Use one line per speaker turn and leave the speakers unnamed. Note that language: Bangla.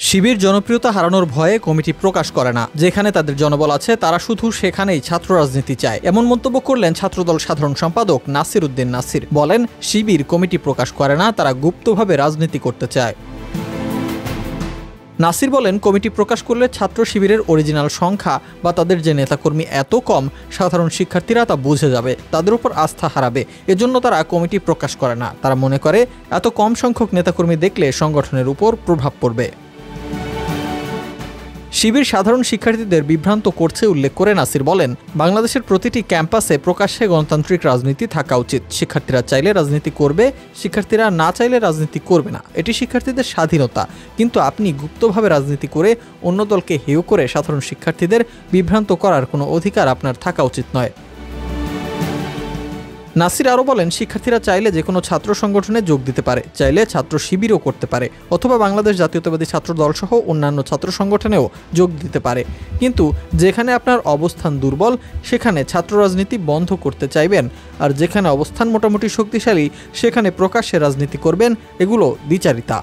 শিবির জনপ্রিয়তা হারানোর ভয়ে কমিটি প্রকাশ করে না। যেখানে তাদের জনবল আছে তারা শুধু সেখানেই ছাত্র রাজনীতি চায়, এমন মন্তব্য করলেন ছাত্রদল সাধারণ সম্পাদক নাসির উদ্দিন নাসির। বলেন, শিবির কমিটি প্রকাশ করে না, তারা গুপ্তভাবে রাজনীতি করতে চায়। নাসির বলেন, কমিটি প্রকাশ করলে ছাত্র শিবিরের অরিজিনাল সংখ্যা বা তাদের যে নেতাকর্মী এত কম, সাধারণ শিক্ষার্থীরা তা বুঝে যাবে, তাদের উপর আস্থা হারাবে। এজন্য তারা কমিটি প্রকাশ করে না। তারা মনে করে এত কম সংখ্যক নেতাকর্মী দেখলে সংগঠনের উপর প্রভাব পড়বে। শিবির সাধারণ শিক্ষার্থীদের বিভ্রান্ত করছে উল্লেখ করে নাসির বলেন, বাংলাদেশের প্রতিটি ক্যাম্পাসে প্রকাশ্যে গণতান্ত্রিক রাজনীতি থাকা উচিত। শিক্ষার্থীরা চাইলে রাজনীতি করবে, শিক্ষার্থীরা না চাইলে রাজনীতি করবে না। এটি শিক্ষার্থীদের স্বাধীনতা। কিন্তু আপনি গুপ্তভাবে রাজনীতি করে অন্য দলকে হেয় করে সাধারণ শিক্ষার্থীদের বিভ্রান্ত করার কোনো অধিকার আপনার থাকা উচিত নয়। নাসির আরও বলেন, শিক্ষার্থীরা চাইলে যে কোনো ছাত্র সংগঠনে যোগ দিতে পারে, চাইলে ছাত্র শিবিরও করতে পারে, অথবা বাংলাদেশ জাতীয়তাবাদী ছাত্র দলসহ অন্যান্য ছাত্র সংগঠনেও যোগ দিতে পারে। কিন্তু যেখানে আপনার অবস্থান দুর্বল সেখানে ছাত্র রাজনীতি বন্ধ করতে চাইবেন, আর যেখানে অবস্থান মোটামুটি শক্তিশালী সেখানে প্রকাশ্যে রাজনীতি করবেন, এগুলো দ্বিচারিতা।